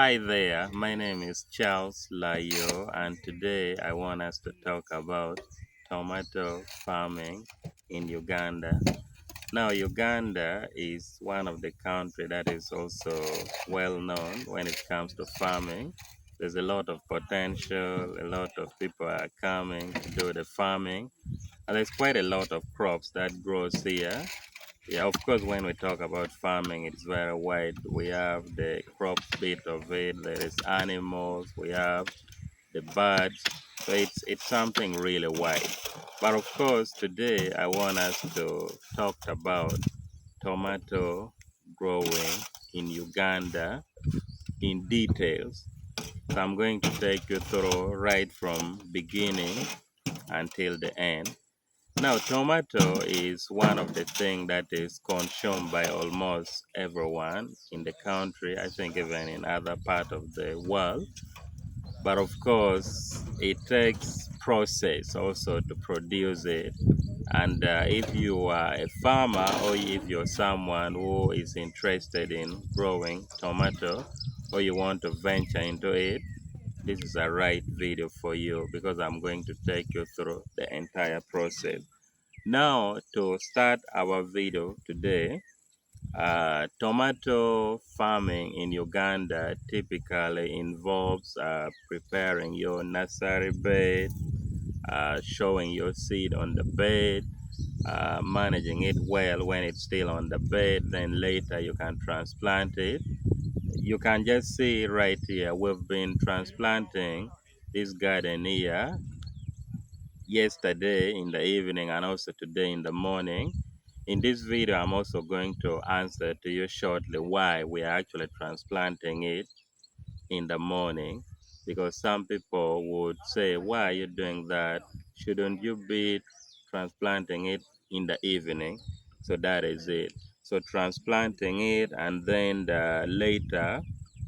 Hi there, my name is Charles Layoo, and today I want us to talk about tomato farming in Uganda. Now, Uganda is one of the countries that is also well known when it comes to farming. There's a lot of potential, a lot of people are coming to do the farming, and there's quite a lot of crops that grows here. Yeah, of course, when we talk about farming, it's very wide. We have the crop bit of it, there is animals, we have the birds. So it's something really wide. But of course, today I want us to talk about tomato growing in Uganda in details. So I'm going to take you through right from beginning until the end. Now, tomato is one of the things that is consumed by almost everyone in the country, I think even in other part of the world. But of course, it takes process also to produce it. And if you are a farmer or if you're someone who is interested in growing tomato or you want to venture into it, this is a right video for you because I'm going to take you through the entire process. Now, to start our video today, tomato farming in Uganda typically involves preparing your nursery bed, showing your seed on the bed, managing it well when it's still on the bed, then later you can transplant it. You can just see right here, we've been transplanting this garden here yesterday in the evening and also today in the morning. In this video, I'm also going to answer to you shortly why we are actually transplanting it in the morning, because some people would say, why are you doing that? Shouldn't you be transplanting it in the evening? So that is it. So transplanting it and then later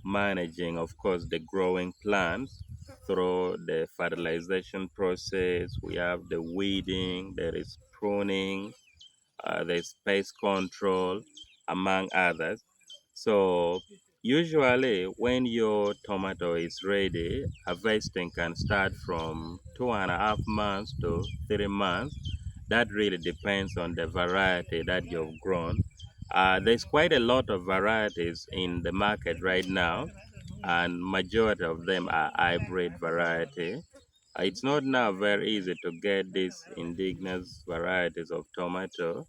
managing, of course, the growing plants through the fertilization process. We have the weeding, there is pruning, there's pest control, among others. So usually when your tomato is ready, harvesting can start from 2.5 months to 3 months. That really depends on the variety that you've grown. There's quite a lot of varieties in the market right now, and majority of them are hybrid variety. It's not now very easy to get these indigenous varieties of tomato.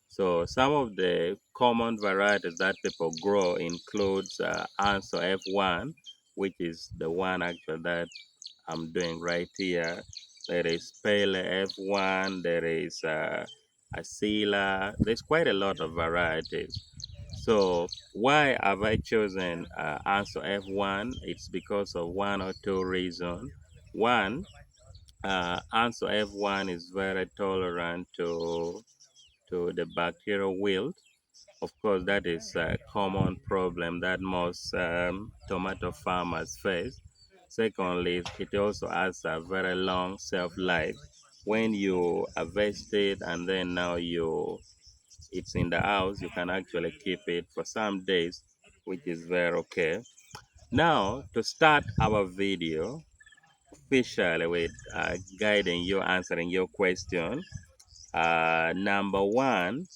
So some of the common varieties that people grow includes Ansal F1, which is the one actually that I'm doing right here. There is Pele F1, there is Asila. There's quite a lot of varieties. So why have I chosen Ansal F1? It's because of one or two reasons. One, Ansal F1 is very tolerant to the bacterial wilt. Of course, that is a common problem that most tomato farmers face. Secondly, it also has a very long shelf life. When you harvest it and then now it's in the house, you can actually keep it for some days, which is very okay. Now, to start our video officially with guiding you, answering your question, number one,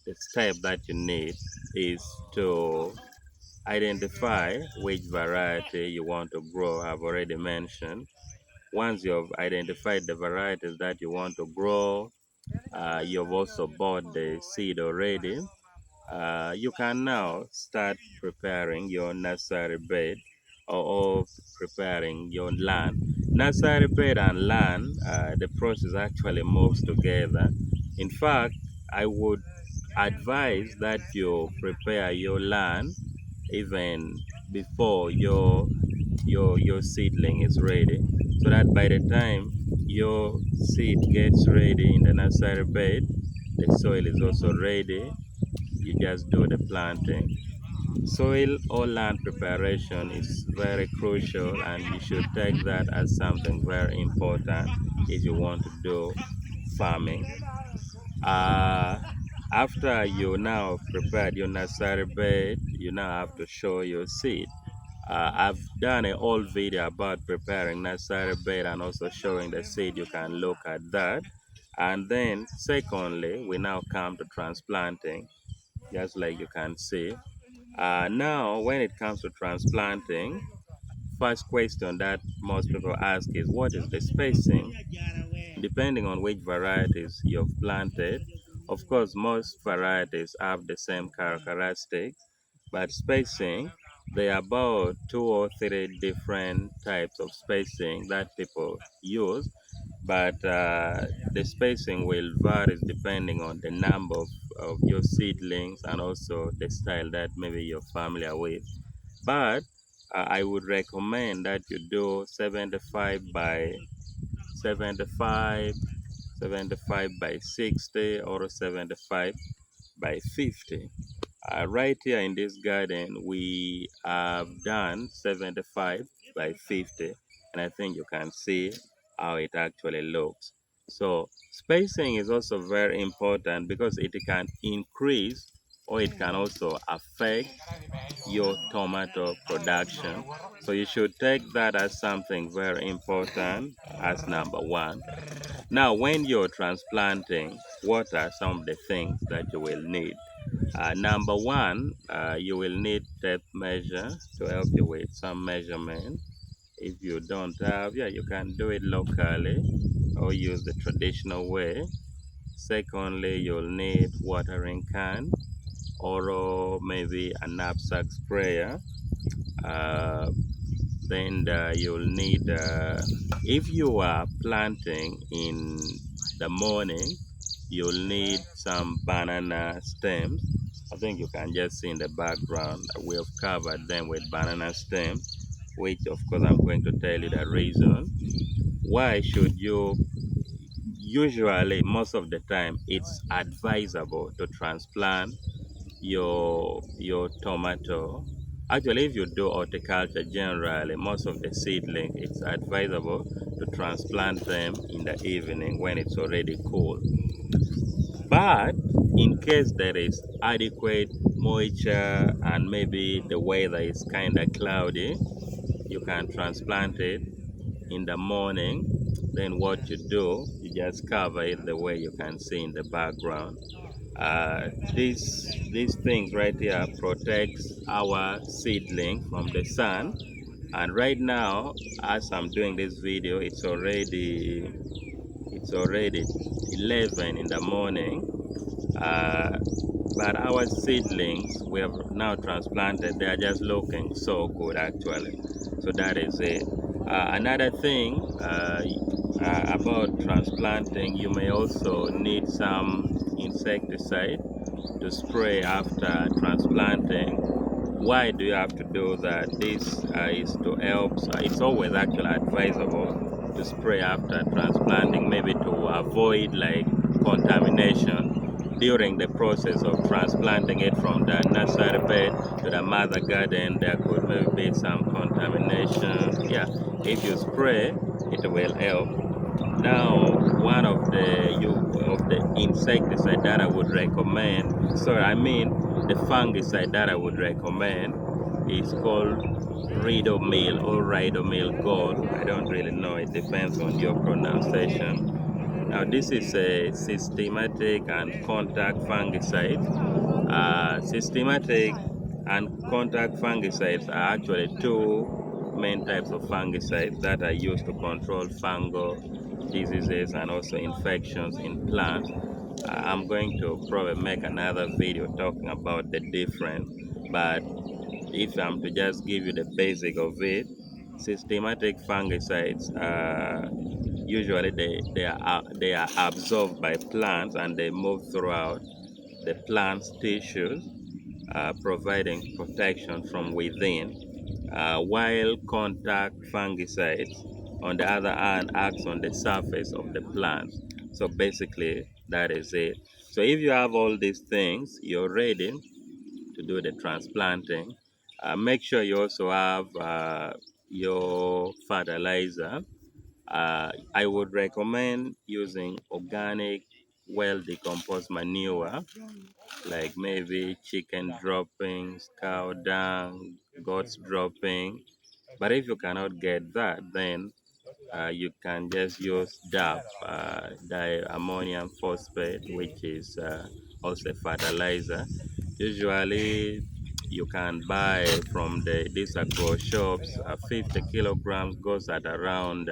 the step that you need is to identify which variety you want to grow. I've already mentioned. Once you've identified the varieties that you want to grow, you've also bought the seed already. You can now start preparing your nursery bed, or preparing your land. Nursery bed and land, the process actually moves together. In fact, I would advise that you prepare your land even before your seedling is ready, so that by the time your seed gets ready in the nursery bed, the soil is also ready. You just do the planting. Soil or land preparation is very crucial, and you should take that as something very important if you want to do farming. Uh, After you now prepared your nursery bed, you now have to show your seed. I've done a whole video about preparing nursery bed and also showing the seed. You can look at that. And then secondly, we now come to transplanting, just like you can see. Now, when it comes to transplanting, first question that most people ask is, what is the spacing? Depending on which varieties you've planted, of course, most varieties have the same characteristics, but spacing, there are about 2 or 3 different types of spacing that people use, but the spacing will vary depending on the number of your seedlings and also the style that maybe you're familiar with. But I would recommend that you do 75 by 75, 75 by 60, or 75 by 50. Right here in this garden, we have done 75 by 50, and I think you can see how it actually looks. So spacing is also very important because it can increase or it can also affect your tomato production. So you should take that as something very important as number one. Now, when you're transplanting, what are some of the things that you will need? Number one, you will need tape measure to help you with some measurement. If you don't have, yeah, you can do it locally or use the traditional way. Secondly, you'll need watering can or maybe a knapsack sprayer. Uh, then you'll need, if you are planting in the morning, you'll need some banana stems. I think you can just see in the background that we have covered them with banana stems, which of course I'm going to tell you the reason. Why should you, usually most of the time it's advisable to transplant your tomato. Actually, if you do horticulture generally, most of the seedling, it's advisable to transplant them in the evening when it's already cool. But in case there is adequate moisture and maybe the weather is kind of cloudy, you can transplant it in the morning. Then what you do, you just cover it the way you can see in the background. These things right here protects our seedling from the sun. And right now, as I'm doing this video, it's already 11 in the morning. uh, but our seedlings we have now transplanted, they are just looking so good actually. So that is it. Another thing about transplanting, you may also need some insecticide to spray after transplanting. Why do you have to do that? This is to help. So it's always actually advisable to spray after transplanting, maybe to avoid like contamination during the process of transplanting it from the nursery bed to the mother garden. There could maybe be some contamination. Yeah, if you spray, it will help. Now, one of the insecticide that I would recommend, sorry, I mean the fungicide that I would recommend is called Ridomil or Ridomil Gold. I don't really know, it depends on your pronunciation. Now, this is a systematic and contact fungicide. Systematic and contact fungicides are actually two main types of fungicides that are used to control fungal diseases and also infections in plants. I'm going to probably make another video talking about the difference, but if I'm to just give you the basic of it, systematic fungicides, usually they are absorbed by plants and they move throughout the plant's tissues, providing protection from within, while contact fungicides, on the other hand, acts on the surface of the plant. So basically, that is it. So if you have all these things, you're ready to do the transplanting. Make sure you also have your fertilizer. I would recommend using organic well decomposed manure, like maybe chicken droppings, cow dung, goats dropping. But if you cannot get that, then you can just use DAP, diammonium phosphate, which is also a fertilizer. Usually, you can buy from these agro shops. 50 kilograms goes at around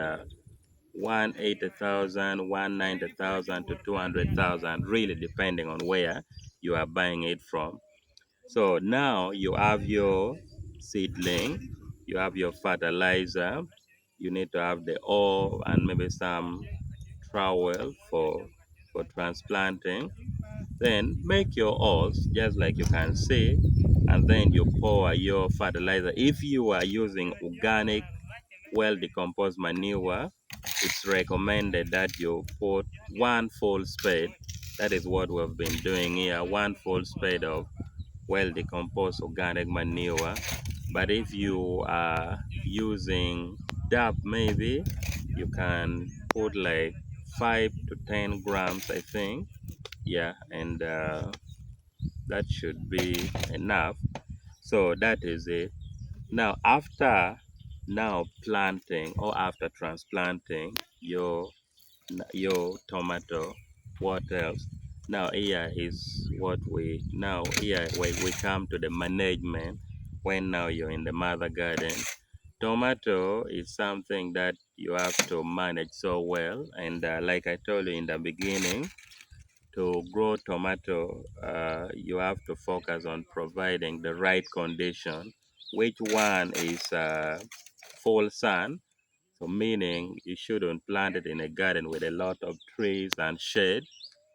180,000, 190,000 to 200,000, really depending on where you are buying it from. So now you have your seedling, you have your fertilizer, you need to have the ore and maybe some trowel for transplanting. Then make your ores just like you can see, and then you pour your fertilizer. If you are using organic, well decomposed manure, it's recommended that you put one full spade. That is what we've been doing here, one full spade of well decomposed organic manure. But if you are using DAP, maybe you can put like 5 to 10 grams, I think. Yeah, and that should be enough. So that is it. Now, after now planting or after transplanting your tomato, what else? Now here is what we now here we come to the management. When now you're in the mother garden, tomato is something that you have to manage so well, and like I told you in the beginning, to grow tomato, you have to focus on providing the right condition, which one is full sun. So meaning you shouldn't plant it in a garden with a lot of trees and shade,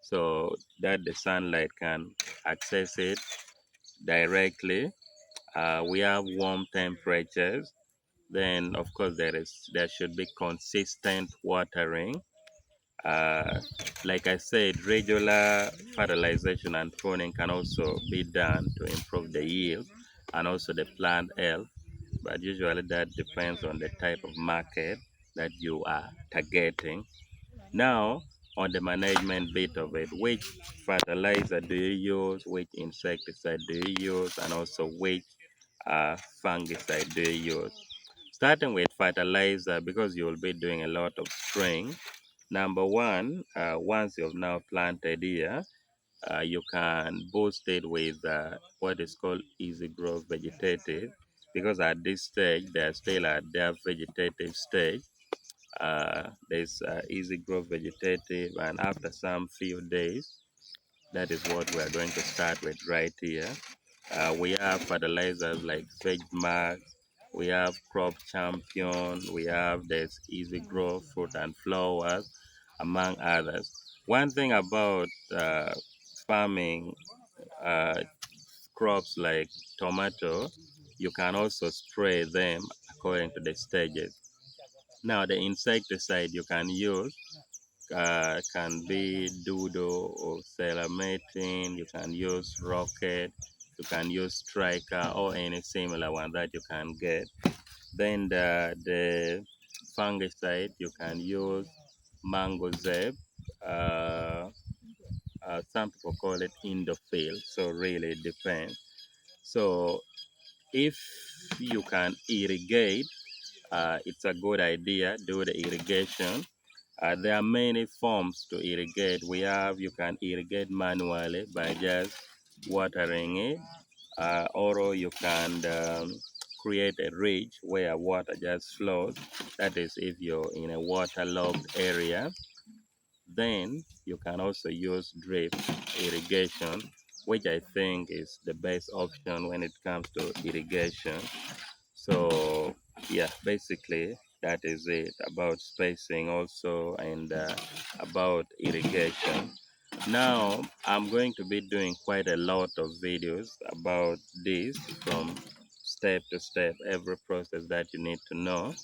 so that the sunlight can access it directly. We have warm temperatures. Then of course there should be consistent watering. Uh, like I said, regular fertilization and pruning can also be done to improve the yield and also the plant health. But usually that depends on the type of market that you are targeting. Now, on the management bit of it, which fertilizer do you use, which insecticide do you use, and also which fungicide do you use? Starting with fertilizer, because you will be doing a lot of spraying. Number one, once you've now planted here, you can boost it with what is called easy growth vegetative, because at this stage they're still at their vegetative stage. There's easy growth vegetative, and after some few days, that is what we are going to start with right here. We have fertilizers like Veg Max, we have Crop Champion, we have this Easy Growth Fruit and Flowers, among others. One thing about farming uh, crops like tomato, you can also spray them according to the stages. Now, the insecticide you can use can be Doodle or Selamatin, you can use Rocket, you can use Striker or any similar one that you can get. Then the fungicide, you can use Mango Zeb. Uh, some people call it Indophil, so really it depends. So if you can irrigate, it's a good idea, do the irrigation. There are many forms to irrigate. You can irrigate manually by just watering it, or you can create a ridge where water just flows. That is if you're in a waterlogged area. Then you can also use drip irrigation, which I think is the best option when it comes to irrigation. So yeah, basically that is it about spacing also, and about irrigation. Now I'm going to be doing quite a lot of videos about this, from step to step, every process that you need to know.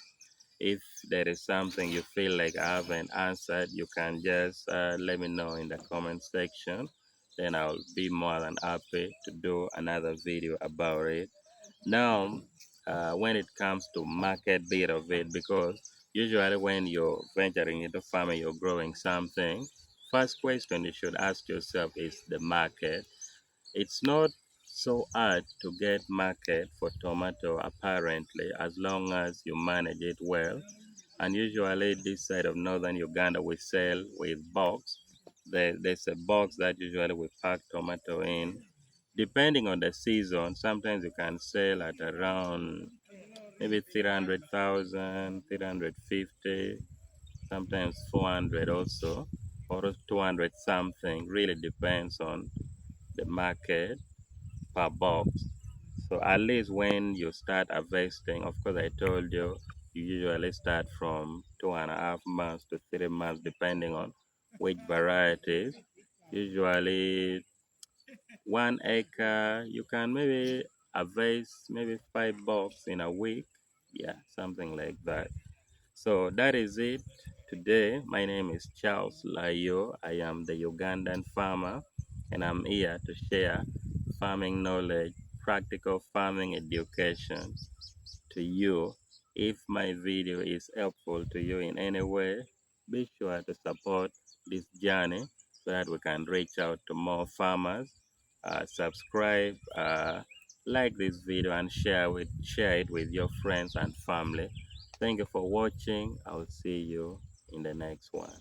If there is something you feel like I haven't answered, you can just let me know in the comment section. Then I'll be more than happy to do another video about it. Now, when it comes to market bit of it, because usually when you're venturing into farming, you're growing something. first question you should ask yourself is the market. It's not so hard to get market for tomato apparently, as long as you manage it well. And usually this side of northern Uganda we sell with box. There's a box that usually we pack tomato in. Depending on the season, sometimes you can sell at around maybe 300,000, 350, sometimes 400 also, or 200 something. Really depends on the market per box. So at least when you start harvesting, of course, I told you, you usually start from 2.5 months to 3 months, depending on which varieties. Usually, 1 acre, you can maybe harvest maybe 5 box in a week. Yeah, something like that. So that is it today. My name is Charles Layoo. I am the Ugandan farmer, and I'm here to share farming knowledge, practical farming education to you. If my video is helpful to you in any way, be sure to support this journey so that we can reach out to more farmers. Subscribe, like this video, and share it with your friends and family. Thank you for watching. I'll see you in the next one.